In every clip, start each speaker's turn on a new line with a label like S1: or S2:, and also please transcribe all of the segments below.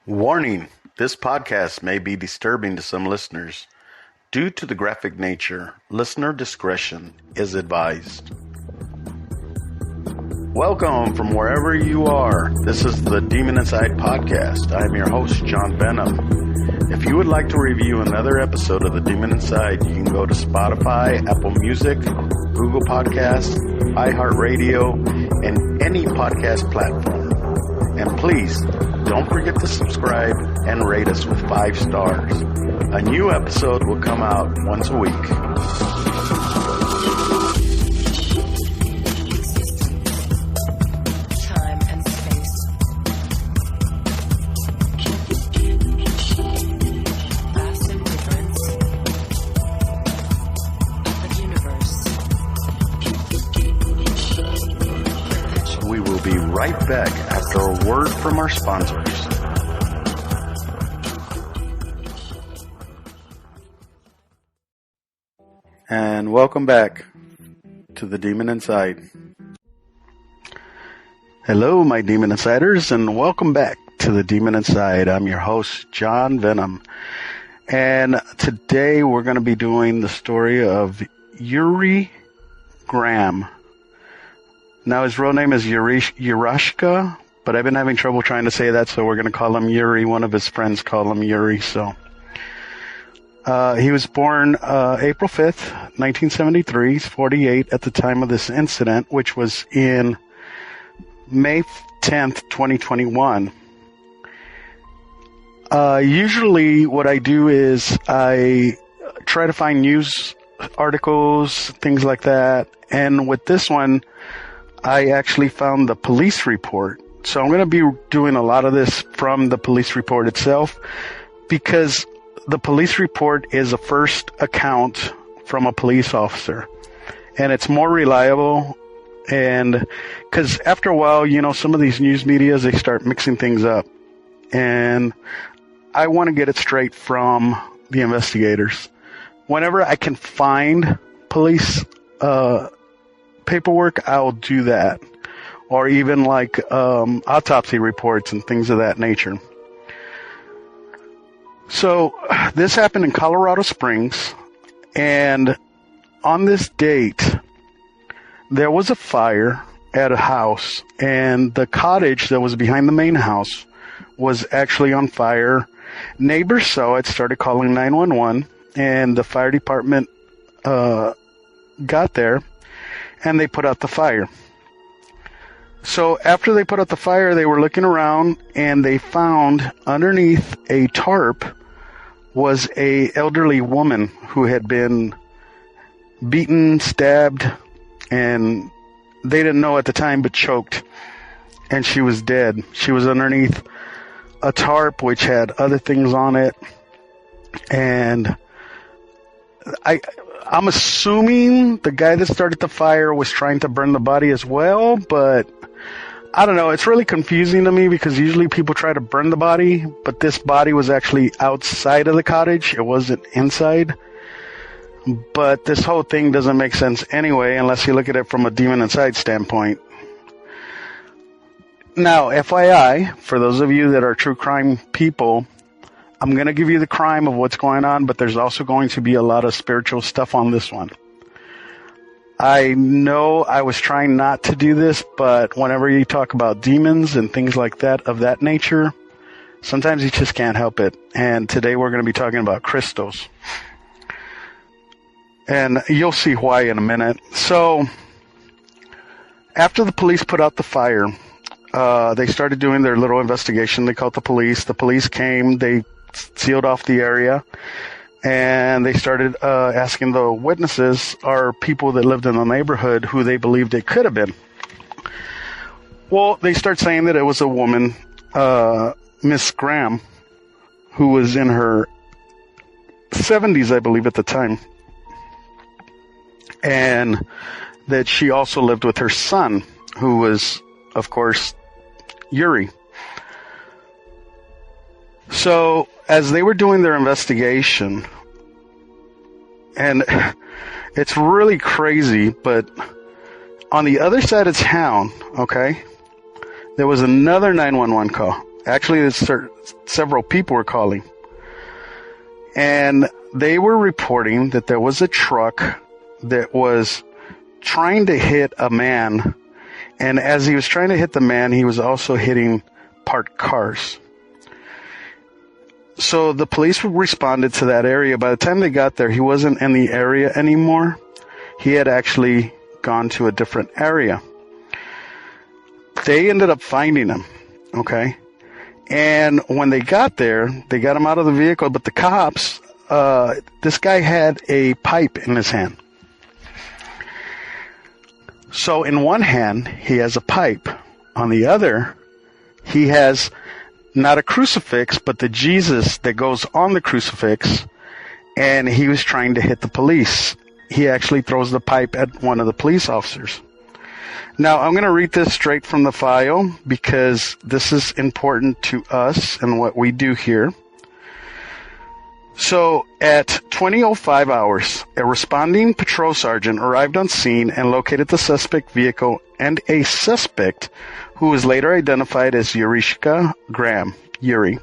S1: Warning, this podcast may be disturbing to some listeners. Due to the graphic nature, listener discretion is advised. Welcome from wherever you are. This is the Demon Inside podcast. I'm your host, John Venom. If you would like to review another episode of the Demon Inside, you can go to Spotify, Apple Music, Google Podcasts, iHeartRadio, and any podcast platform. And please, don't forget to subscribe and rate us with 5 stars. A new episode will come out once a week.
S2: Time and space. Vast indifference of the universe.
S1: We will be right back after a word from our sponsors. And welcome back to the Demon Inside. Hello, my Demon Insiders, and welcome back to the Demon Inside. I'm your host, John Venom. And today we're going to be doing the story of Yuri Graham. Now, his real name is Yurashka, but I've been having trouble trying to say that, so we're going to call him Yuri. One of his friends call him Yuri, so. He was born April 5th, 1973. He's 48 at the time of this incident, which was in May 10th, 2021. Usually what I do is I try to find news articles, things like that, and with this one, I actually found the police report. So I'm going to be doing a lot of this from the police report itself because the police report is a first account from a police officer, and it's more reliable. And because after a while, you know, some of these news medias, they start mixing things up, and I want to get it straight from the investigators. Whenever I can find police paperwork, I'll do that, or even like autopsy reports and things of that nature. So this happened in Colorado Springs, and on this date, there was a fire at a house, and the cottage that was behind the main house was actually on fire. Neighbors saw it, started calling 911, and the fire department got there, and they put out the fire. So after they put out the fire, they were looking around, and they found underneath a tarp was a elderly woman who had been beaten, stabbed, and they didn't know at the time, but choked, and she was dead. She was underneath a tarp which had other things on it, and I'm assuming the guy that started the fire was trying to burn the body as well, but I don't know. It's really confusing to me because usually people try to burn the body, but this body was actually outside of the cottage. It wasn't inside. But this whole thing doesn't make sense anyway, unless you look at it from a Demon Inside standpoint. Now, FYI, for those of you that are true crime people, I'm going to give you the crime of what's going on, but there's also going to be a lot of spiritual stuff on this one. I know I was trying not to do this, but whenever you talk about demons and things like that of that nature, sometimes you just can't help it. And today we're going to be talking about crystals. And you'll see why in a minute. So, after the police put out the fire, they started doing their little investigation. They called the police. The police came, they sealed off the area, and they started asking the witnesses, or people that lived in the neighborhood, who they believed it could have been. Well, they start saying that it was a woman, Miss Graham, who was in her 70s, I believe, at the time, and that she also lived with her son, who was, of course, Yuri. So, as they were doing their investigation, and it's really crazy, but on the other side of town, okay, there was another 911 call, Actually, several people were calling. And they were reporting that there was a truck that was trying to hit a man. And as he was trying to hit the man, he was also hitting parked cars. So the police responded to that area. By the time they got there, he wasn't in the area anymore. He had actually gone to a different area. They ended up finding him, okay? And when they got there, they got him out of the vehicle, but the cops, this guy had a pipe in his hand. So in one hand, he has a pipe. On the other, he has not a crucifix, but the Jesus that goes on the crucifix, and he was trying to hit the police. He actually throws the pipe at one of the police officers. Now, I'm going to read this straight from the file because this is important to us and what we do here. So, at 20:05 hours, a responding patrol sergeant arrived on scene and located the suspect vehicle and a suspect who was later identified as Yuri Graham. Yuri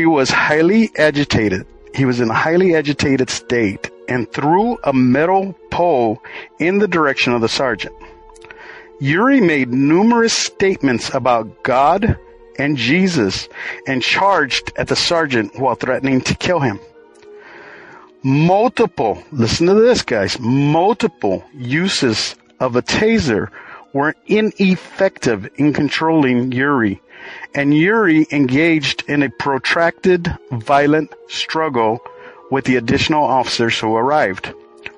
S1: was highly agitated. He was in a highly agitated state and threw a metal pole in the direction of the sergeant. Yuri made numerous statements about God and Jesus and charged at the sergeant while threatening to kill him. Listen to this, guys, multiple uses of a taser were ineffective in controlling Yuri, and Yuri engaged in a protracted, violent struggle with the additional officers who arrived.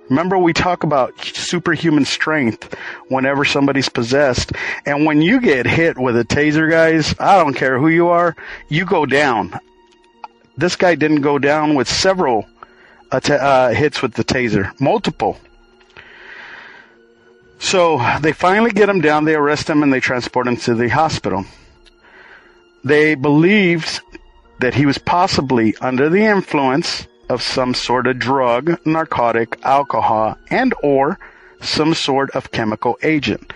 S1: Remember, we talk about superhuman strength whenever somebody's possessed, and when you get hit with a taser, guys, I don't care who you are, you go down. This guy didn't go down with several hits with the taser, multiple. So they finally get him down, they arrest him, and they transport him to the hospital. They believed that he was possibly under the influence of some sort of drug, narcotic, alcohol, and or some sort of chemical agent.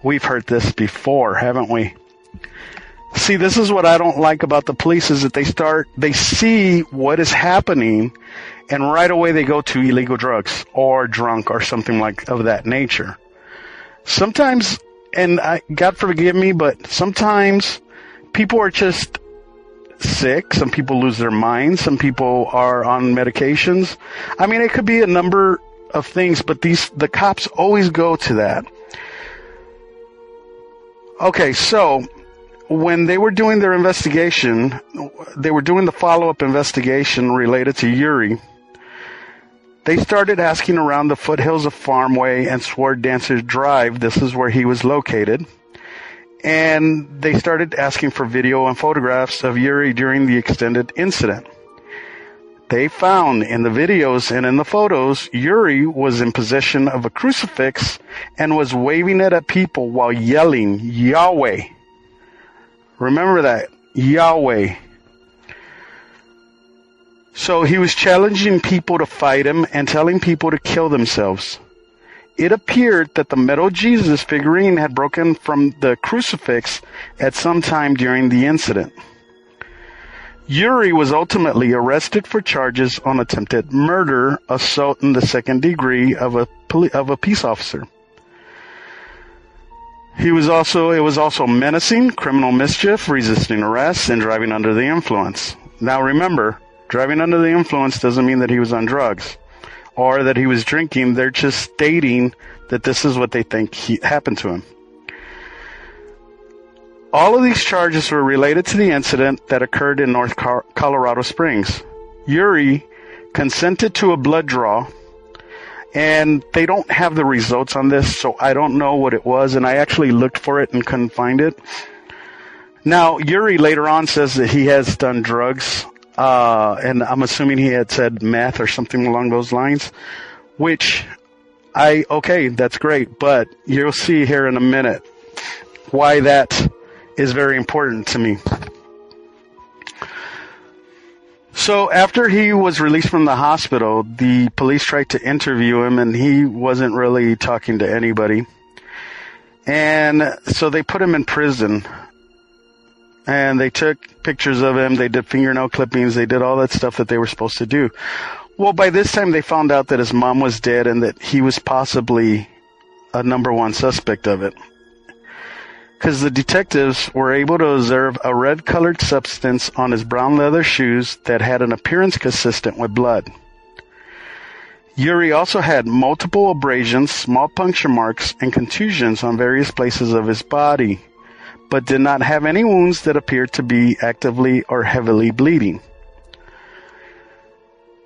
S1: We've heard this before, haven't we? See, this is what I don't like about the police is that they see what is happening, and right away they go to illegal drugs or drunk or something like of that nature. Sometimes, and God forgive me, but sometimes people are just sick. Some people lose their minds. Some people are on medications. I mean, it could be a number of things, but the cops always go to that. Okay, so when they were doing their investigation, they were doing the follow-up investigation related to Yuri. They started asking around the foothills of Farmway and Sword Dancers Drive. This is where he was located. And they started asking for video and photographs of Yuri during the extended incident. They found in the videos and in the photos, Yuri was in possession of a crucifix and was waving it at people while yelling, Yahweh. Remember that, Yahweh. So he was challenging people to fight him and telling people to kill themselves. It appeared that the metal Jesus figurine had broken from the crucifix at some time during the incident. Yuri was ultimately arrested for charges on attempted murder, assault in the second degree of a peace officer. It was also menacing, criminal mischief, resisting arrest, and driving under the influence. Now remember, driving under the influence doesn't mean that he was on drugs or that he was drinking. They're just stating that this is what they think happened to him. All of these charges were related to the incident that occurred in North Colorado Springs. Yuri consented to a blood draw, and they don't have the results on this, so I don't know what it was, and I actually looked for it and couldn't find it. Now, Yuri later on says that he has done drugs, and I'm assuming he had said meth or something along those lines, which okay, that's great, but you'll see here in a minute why that is very important to me. So after he was released from the hospital, the police tried to interview him, and he wasn't really talking to anybody. And so they put him in prison. and they took pictures of him. They did fingernail clippings. They did all that stuff that they were supposed to do. Well, by this time, they found out that his mom was dead and that he was possibly a number one suspect of it. Because the detectives were able to observe a red-colored substance on his brown leather shoes that had an appearance consistent with blood. Yuri also had multiple abrasions, small puncture marks, and contusions on various places of his body, but did not have any wounds that appeared to be actively or heavily bleeding.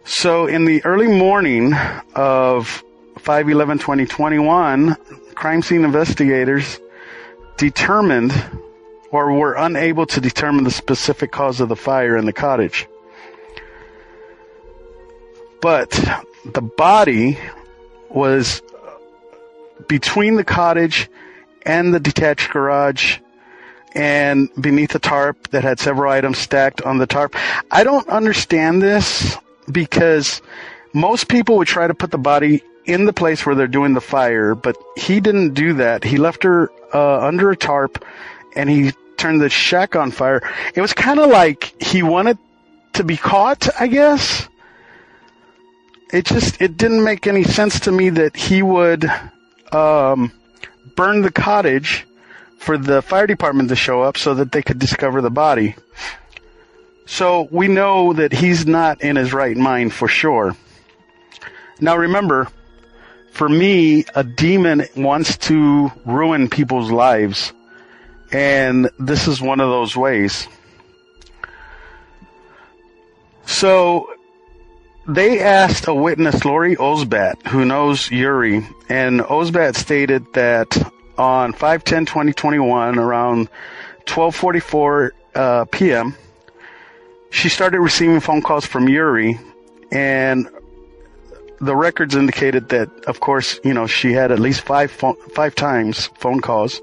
S1: So in the early morning of 5/11/2021, crime scene investigators determined or were unable to determine the specific cause of the fire in the cottage. But the body was between the cottage and the detached garage and beneath a tarp that had several items stacked on the tarp. I don't understand this because most people would try to put the body in the place where they're doing the fire, but he didn't do that. He left her under a tarp and he turned the shack on fire. It was kind of like he wanted to be caught, I guess. It didn't make any sense to me that he would burn the cottage for the fire department to show up so that they could discover the body. So we know that he's not in his right mind for sure. Now remember, for me, a demon wants to ruin people's lives, and this is one of those ways. So they asked a witness, Lori Osbat, who knows Yuri, and Osbat stated that on 5/10/2021, around 12:44 p.m., she started receiving phone calls from Yuri, and the records indicated that, of course, she had at least five times phone calls.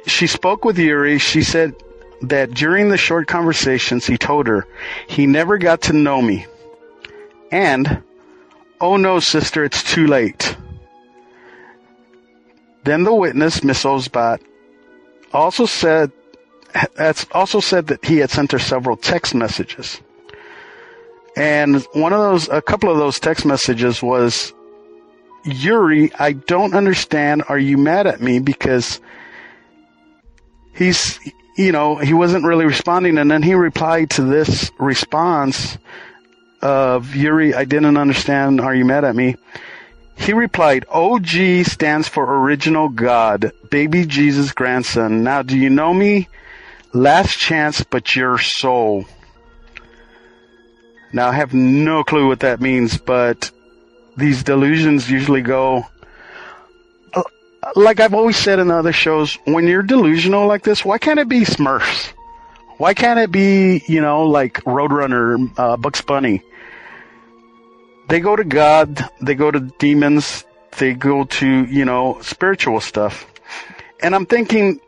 S1: She spoke with Yuri. She said that during the short conversations, he told her he never got to know me. And, oh no, sister, it's too late. Then the witness, Miss Osbat, also said that he had sent her several text messages. And a couple of those text messages was, Yuri, I don't understand. Are you mad at me? Because he wasn't really responding. And then he replied to this response of, Yuri, I didn't understand. Are you mad at me? He replied, OG stands for Original God, Baby Jesus Grandson. Now, do you know me? Last chance, but your soul. Now, I have no clue what that means, but these delusions usually go, like I've always said in other shows, when you're delusional like this, why can't it be Smurfs? Why can't it be, like Roadrunner, Bugs Bunny? They go to God, they go to demons, they go to, spiritual stuff. And I'm thinking,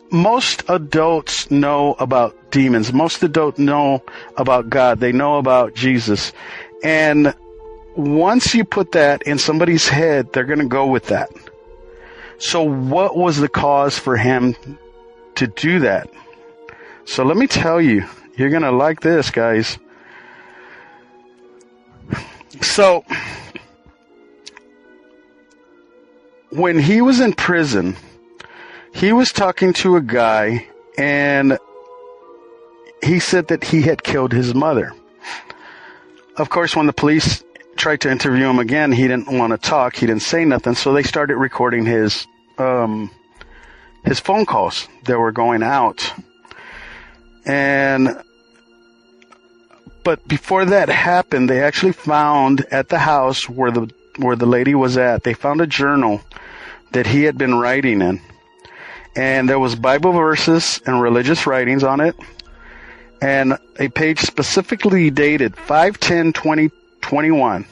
S1: most adults know about demons. Most adults know about God. They know about Jesus. And once you put that in somebody's head, they're going to go with that. So what was the cause for him to do that? So let me tell you, you're going to like this, guys. So when he was in prison, he was talking to a guy, and he said that he had killed his mother. Of course, when the police tried to interview him again, he didn't want to talk. He didn't say nothing, so they started recording his phone calls that were going out. But before that happened, they actually found at the house where the lady was at, they found a journal that he had been writing in. And there was Bible verses and religious writings on it, and a page specifically dated 5/10/2021.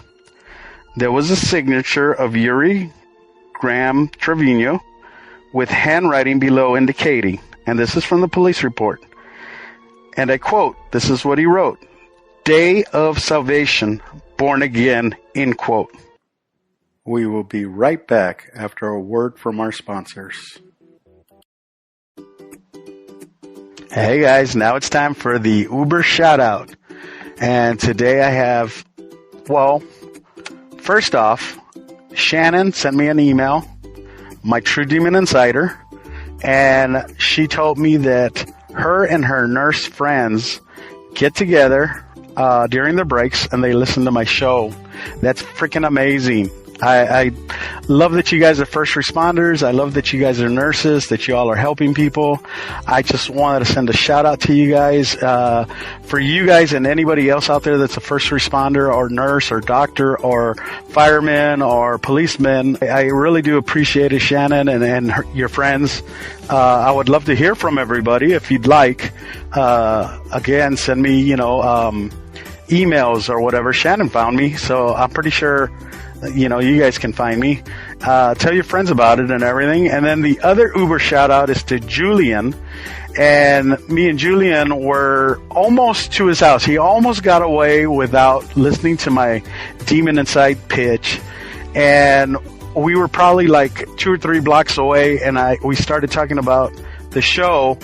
S1: There was a signature of Yuri Graham Trevino with handwriting below indicating, and this is from the police report, and I quote, this is what he wrote, Day of Salvation, born again, end quote. We will be right back after a word from our sponsors. Hey guys, now it's time for the Uber shout out. And today I have, first off, Shannon sent me an email, my True Demon Insider, and she told me that her and her nurse friends get together during their breaks and they listen to my show. That's freaking amazing. I love that you guys are first responders. I love that you guys are nurses, that you all are helping people. I just wanted to send a shout out to you guys. For you guys and anybody else out there that's a first responder or nurse or doctor or fireman or policeman, I really do appreciate it, Shannon, and your friends. I would love to hear from everybody if you'd like. Again, send me, emails or whatever. Shannon found me, so I'm pretty sure you guys can find me. Tell your friends about it and everything. And then the other Uber shout out is to Julian. And me and Julian were almost to his house. He almost got away without listening to my Demon Inside pitch. And we were probably like 2 or 3 blocks away. And we started talking about the show.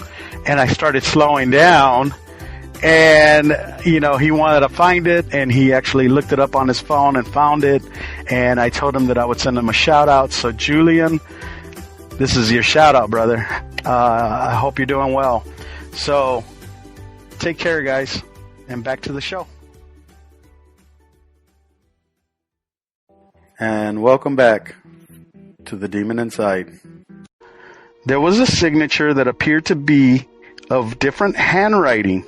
S1: And I started slowing down. And, he wanted to find it, and he actually looked it up on his phone and found it, and I told him that I would send him a shout-out. So, Julian, this is your shout-out, brother. I hope you're doing well. So, take care, guys, and back to the show. And welcome back to the Demon Inside. There was a signature that appeared to be of different handwriting.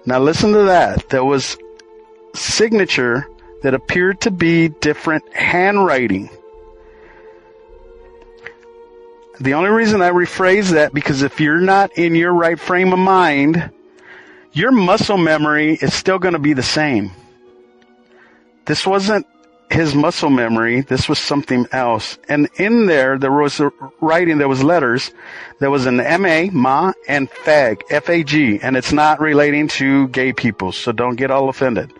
S1: Now listen to that. There was signature that appeared to be different handwriting. The only reason I rephrase that, because if you're not in your right frame of mind, your muscle memory is still going to be the same. This wasn't his muscle memory. This was something else. And in there was a writing, there was letters. There was an M-A, ma, and fag, F-A-G. And it's not relating to gay people, so don't get all offended.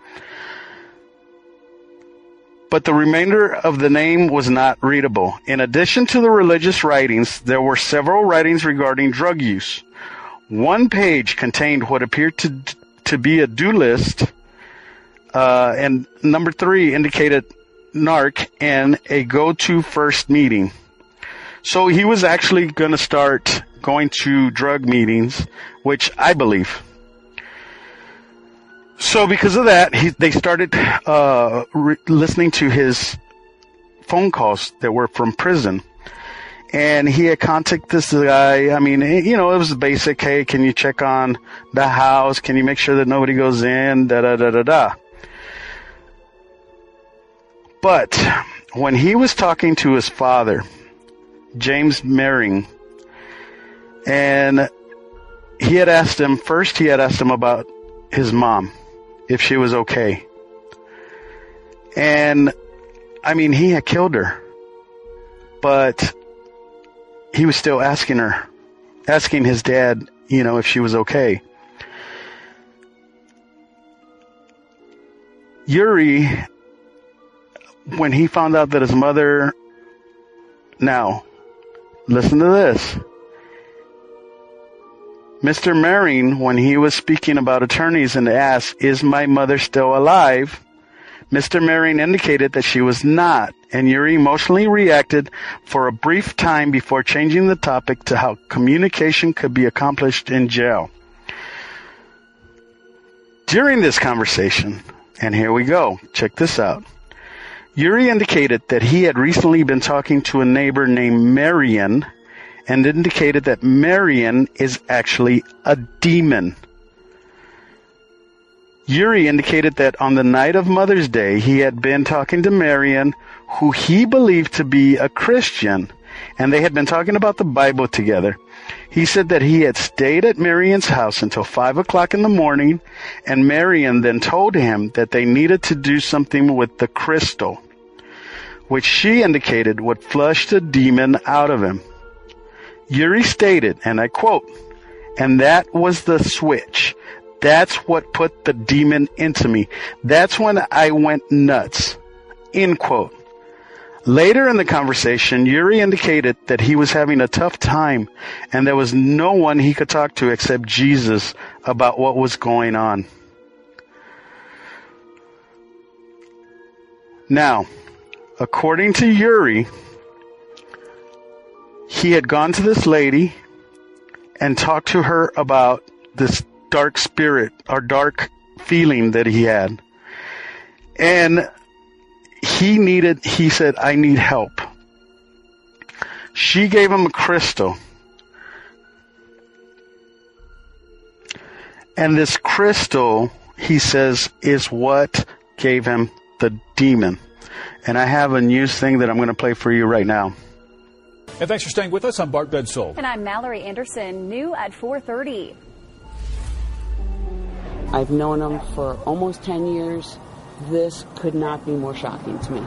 S1: But the remainder of the name was not readable. In addition to the religious writings, there were several writings regarding drug use. One page contained what appeared to be a do list, and number 3 indicated narc and a go-to first meeting. So he was actually going to start going to drug meetings, which I believe. So because of that, they started listening to his phone calls that were from prison. And he had contacted this guy. I mean, it was basic. Hey, can you check on the house? Can you make sure that nobody goes in? Da-da-da-da-da. But when he was talking to his father, James Mering, and he had asked him about his mom, if she was okay. And, I mean, he had killed her, but he was still asking his dad, if she was okay. Yuri, when he found out that his mother, now, listen to this. Mr. Mering, when he was speaking about attorneys and asked, is my mother still alive? Mr. Mering indicated that she was not, and Yuri emotionally reacted for a brief time before changing the topic to how communication could be accomplished in jail. During this conversation, and here we go, check this out. Yuri indicated that he had recently been talking to a neighbor named Marion, and indicated that Marion is actually a demon. Yuri indicated that on the night of Mother's Day, he had been talking to Marion, who he believed to be a Christian, and they had been talking about the Bible together. He said that he had stayed at Marion's house until 5 o'clock in the morning, and Marion then told him that they needed to do something with the crystal, which she indicated would flush the demon out of him. Yuri stated, and I quote, "And that was the switch. That's what put the demon into me. That's when I went nuts." End quote. Later in the conversation, Yuri indicated that he was having a tough time and there was no one he could talk to except Jesus about what was going on. Now, according to Yuri, he had gone to this lady and talked to her about this dark spirit or dark feeling that he had. And he said, I need help. She gave him a crystal. And this crystal, he says, is what gave him the demon. And I have a news thing that I'm going to play for you right now.
S3: And thanks for staying with us. I'm Bart Bedsole.
S4: And I'm Mallory Anderson, new at 4:30.
S5: I've known him for almost 10 years. This could not be more shocking to me.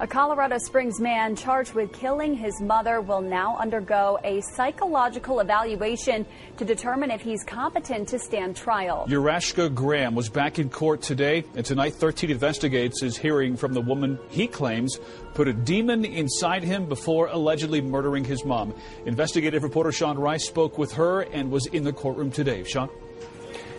S4: A Colorado Springs man charged with killing his mother will now undergo a psychological evaluation to determine if he's competent to stand trial.
S3: Yuri Graham was back in court today, and tonight 13 Investigates is hearing from the woman he claims put a demon inside him before allegedly murdering his mom. Investigative reporter Sean Rice spoke with her and was in the courtroom today. Sean?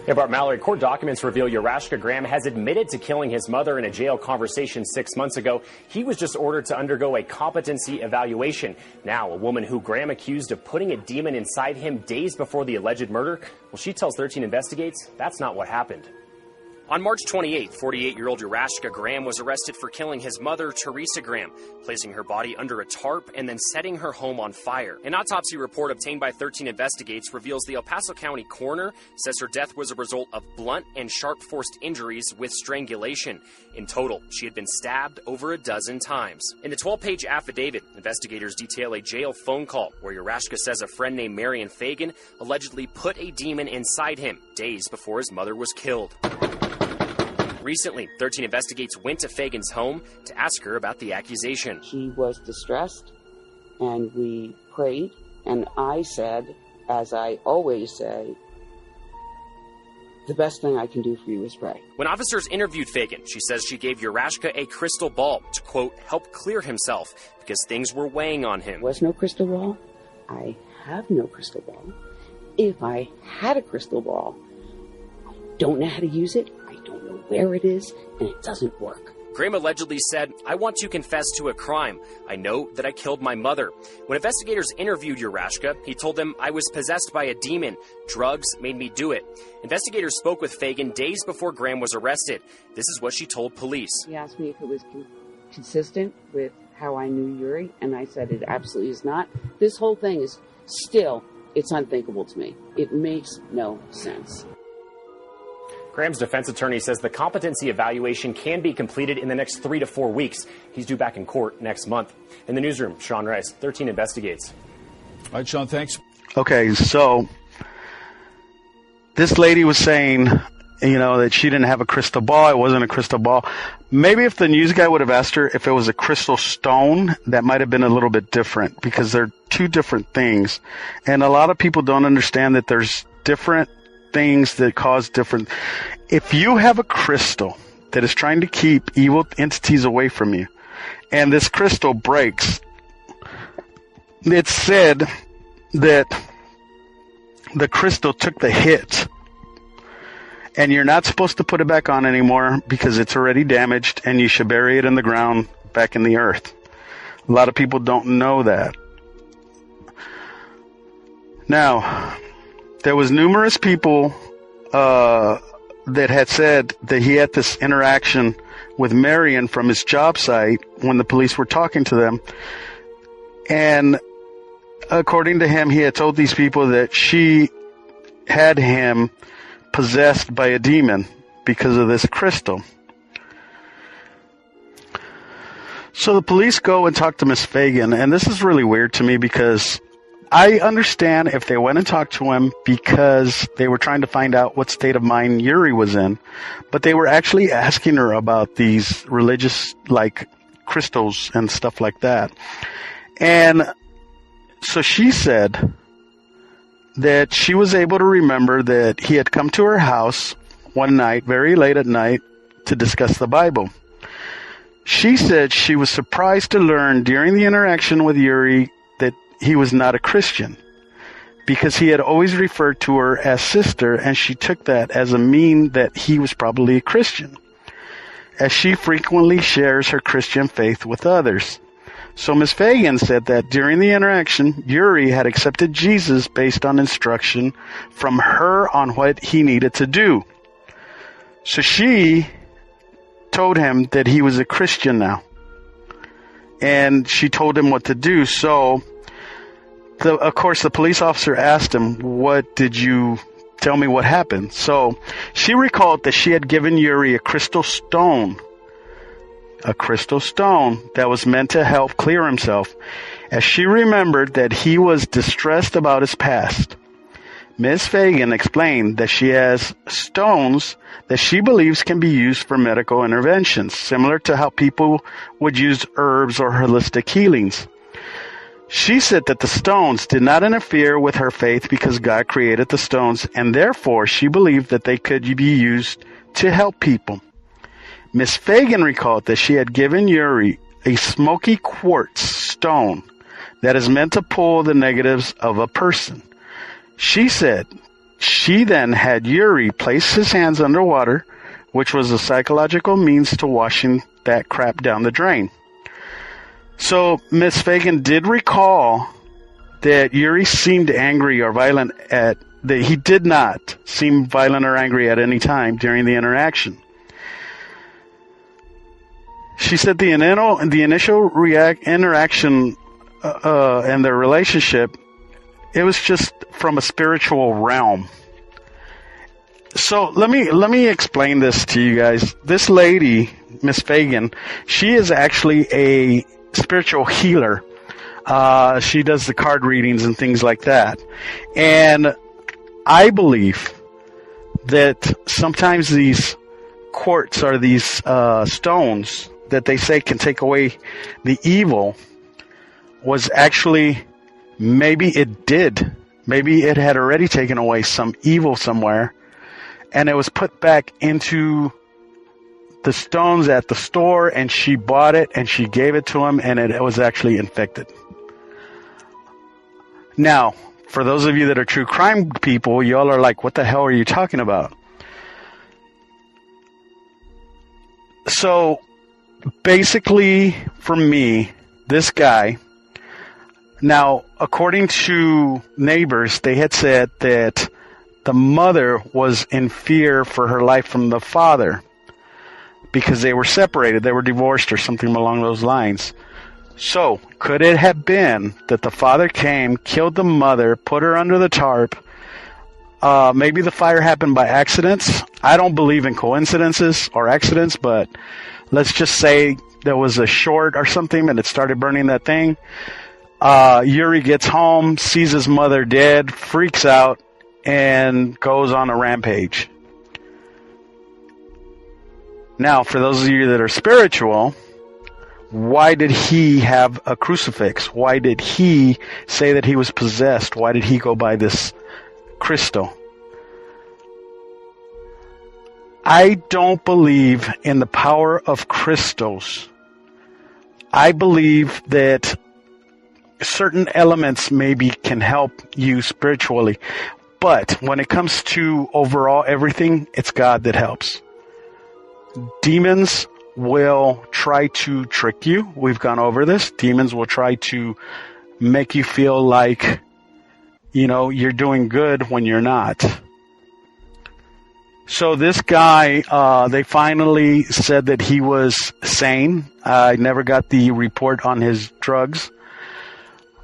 S6: Yeah, Bart Mallory, court documents reveal Yuri Graham has admitted to killing his mother in a jail conversation 6 months ago. He was just ordered to undergo a competency evaluation. Now, a woman who Graham accused of putting a demon inside him days before the alleged murder, well, she tells 13 Investigates that's not what happened. On March 28th, 48-year-old Yuri Graham was arrested for killing his mother, Teresa Graham, placing her body under a tarp and then setting her home on fire. An autopsy report obtained by 13 Investigates reveals the El Paso County coroner says her death was a result of blunt and sharp forced injuries with strangulation. In total, she had been stabbed over a dozen times. In the 12-page affidavit, investigators detail a jail phone call where Yuri says a friend named Marion Fagan allegedly put a demon inside him days before his mother was killed. Recently, 13 Investigates went to Fagan's home to ask her about the accusation.
S5: She was distressed, and we prayed, and I said, as I always say, the best thing I can do for you is pray.
S6: When officers interviewed Fagan, she says she gave Yuri a crystal ball to, quote, help clear himself because things were weighing on him.
S5: There was no crystal ball. I have no crystal ball. If I had a crystal ball, I don't know how to use it. I don't know where it is, and it doesn't work.
S6: Graham allegedly said, I want to confess to a crime. I know that I killed my mother. When investigators interviewed Yuri, he told them I was possessed by a demon. Drugs made me do it. Investigators spoke with Fagan days before Graham was arrested. This is what she told police.
S5: He asked me if it was consistent with how I knew Yuri, and I said it absolutely is not. This whole thing is still, it's unthinkable to me. It makes no sense.
S6: Graham's defense attorney says the competency evaluation can be completed in the next 3 to 4 weeks. He's due back in court next month. In the newsroom, Sean Rice, 13 Investigates.
S3: All right, Sean, thanks.
S1: Okay, so this lady was saying, that she didn't have a crystal ball. It wasn't a crystal ball. Maybe if the news guy would have asked her if it was a crystal stone, that might have been a little bit different because they're two different things. And a lot of people don't understand that there's different things that cause different. If you have a crystal that is trying to keep evil entities away from you, and this crystal breaks, it's said that the crystal took the hit, and you're not supposed to put it back on anymore because it's already damaged, and you should bury it in the ground back in the earth. A lot of people don't know that. Now, there was numerous people that had said that he had this interaction with Marion from his job site when the police were talking to them. And according to him, he had told these people that she had him possessed by a demon because of this crystal. So the police go and talk to Miss Fagan, and this is really weird to me because I understand if they went and talked to him because they were trying to find out what state of mind Yuri was in, but they were actually asking her about these religious, crystals and stuff like that. And so she said that she was able to remember that he had come to her house one night, very late at night, to discuss the Bible. She said she was surprised to learn during the interaction with Yuri that he was not a Christian, because he had always referred to her as sister, and she took that as a mean that he was probably a Christian, as she frequently shares her Christian faith with others. So Ms. Fagan said that during the interaction, Yuri had accepted Jesus based on instruction from her on what he needed to do. So she told him that he was a Christian now, and she told him what to do. So, of course, the police officer asked him, "What did you tell me? What happened?" So she recalled that she had given Yuri a crystal stone that was meant to help clear himself, as she remembered that he was distressed about his past. Ms. Fagan explained that she has stones that she believes can be used for medical interventions, similar to how people would use herbs or holistic healings. She said that the stones did not interfere with her faith because God created the stones, and therefore she believed that they could be used to help people. Miss Fagan recalled that she had given Yuri a smoky quartz stone that is meant to pull the negatives of a person. She said she then had Yuri place his hands underwater, which was a psychological means to washing that crap down the drain. So Miss Fagan did recall that Yuri seemed angry or violent that he did not seem violent or angry at any time during the interaction. She said the initial interaction and their relationship, it was just from a spiritual realm. So let me explain this to you guys. This lady, Miss Fagan, she is actually a spiritual healer. She does the card readings and things like that. And I believe that sometimes these quartz or these stones that they say can take away the evil was actually, maybe it did. Maybe it had already taken away some evil somewhere, and it was put back into the stones at the store, and she bought it and she gave it to him, and it was actually infected. Now, for those of you that are true crime people, y'all are like, what the hell are you talking about? So basically, for me, this guy, now, according to neighbors, they had said that the mother was in fear for her life from the father because they were separated, they were divorced or something along those lines. So, could it have been that the father came, killed the mother, put her under the tarp? Maybe the fire happened by accidents. I don't believe in coincidences or accidents, but let's just say there was a short or something and it started burning that thing. Yuri gets home, sees his mother dead, freaks out, and goes on a rampage. Now, for those of you that are spiritual, why did he have a crucifix? Why did he say that he was possessed? Why did he go by this crystal? I don't believe in the power of crystals. I believe that certain elements maybe can help you spiritually. But when it comes to overall everything, it's God that helps. Demons will try to trick you. We've gone over this. Demons will try to make you feel like, you're doing good when you're not. So this guy, they finally said that he was sane. I never got the report on his drugs.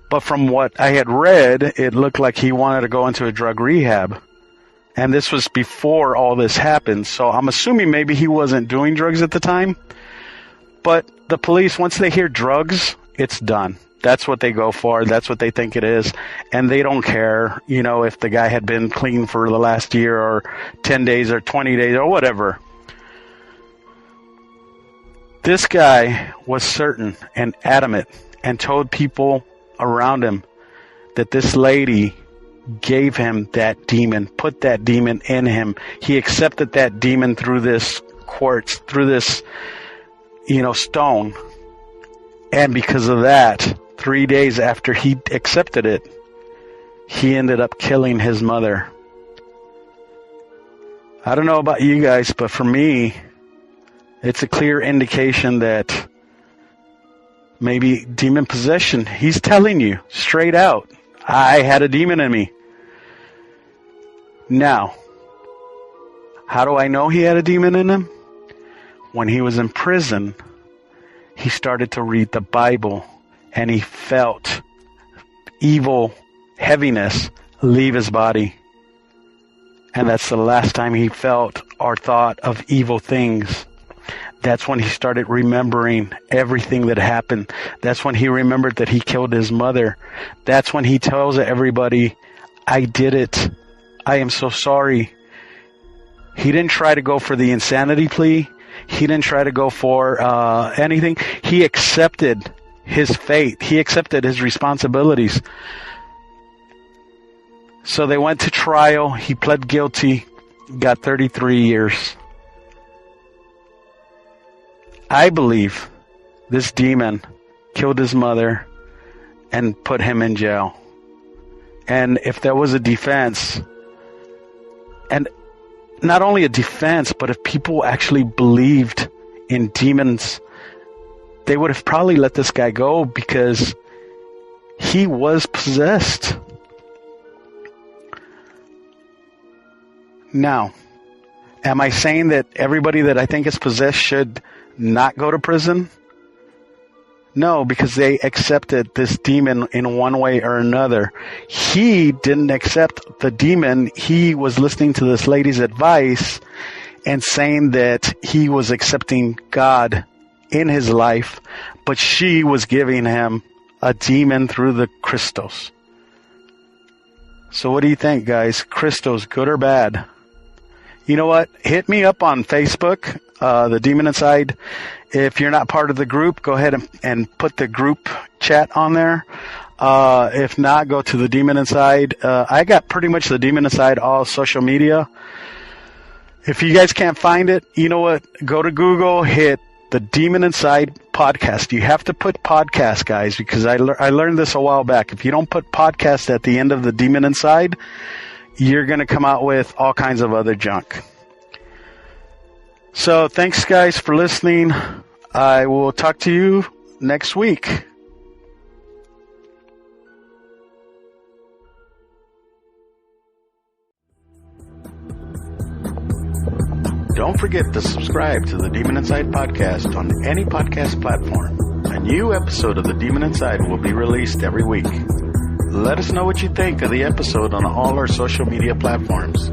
S1: But from what I had read, it looked like he wanted to go into a drug rehab. And this was before all this happened. So I'm assuming maybe he wasn't doing drugs at the time. But the police, once they hear drugs, it's done. That's what they go for. That's what they think it is. And they don't care, if the guy had been clean for the last year or 10 days or 20 days or whatever. This guy was certain and adamant and told people around him that this lady gave him that demon, put that demon in him. He accepted that demon through this quartz, through this stone. And because of that, 3 days after he accepted it, he ended up killing his mother. I don't know about you guys, but for me, it's a clear indication that maybe demon possession. He's telling you straight out, I had a demon in me. Now, how do I know he had a demon in him? When he was in prison, he started to read the Bible and he felt evil heaviness leave his body. And that's the last time he felt or thought of evil things. That's when he started remembering everything that happened. That's when he remembered that he killed his mother. That's when he tells everybody, I did it. I am so sorry. He didn't try to go for the insanity plea. He didn't try to go for anything. He accepted his fate. He accepted his responsibilities. So they went to trial. He pled guilty, got 33 years. I believe this demon killed his mother and put him in jail. And if there was a defense, and not only a defense, but if people actually believed in demons, they would have probably let this guy go because he was possessed. Now, am I saying that everybody that I think is possessed should not go to prison? No, because they accepted this demon in one way or another. He didn't accept the demon. He was listening to this lady's advice and saying that he was accepting God in his life, but she was giving him a demon through the crystals. So what do you think, guys? Crystals, good or bad? You know what? Hit me up on Facebook, The Demon Inside. If you're not part of the group, go ahead and put the group chat on there. If not, go to The Demon Inside. I got pretty much The Demon Inside all social media. If you guys can't find it, you know what? Go to Google, hit The Demon Inside podcast. You have to put podcast, guys, because I learned this a while back. If you don't put podcast at the end of The Demon Inside, you're going to come out with all kinds of other junk. So thanks, guys, for listening. I will talk to you next week. Don't forget to subscribe to the Demon Inside podcast on any podcast platform. A new episode of the Demon Inside will be released every week. Let us know what you think of the episode on all our social media platforms.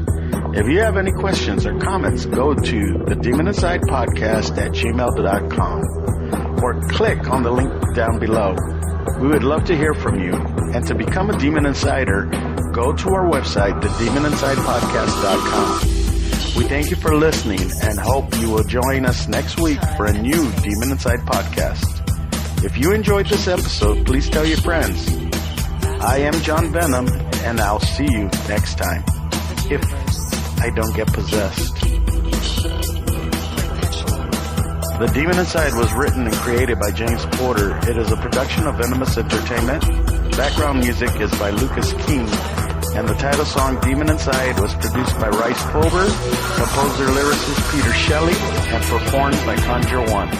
S1: If you have any questions or comments, go to thedemoninside@gmail.com or click on the link down below. We would love to hear from you. And to become a Demon Insider, go to our website, thedemoninside.podcast.com. We thank you for listening and hope you will join us next week for a new Demon Inside podcast. If you enjoyed this episode, please tell your friends. I am John Venom, and I'll see you next time, if I don't get possessed. The Demon Inside was written and created by James Porter. It is a production of Venomous Entertainment. Background music is by Lucas King, and the title song Demon Inside was produced by Rice Pulver, composer lyricist Peter Shelley, and performed by Conjure One.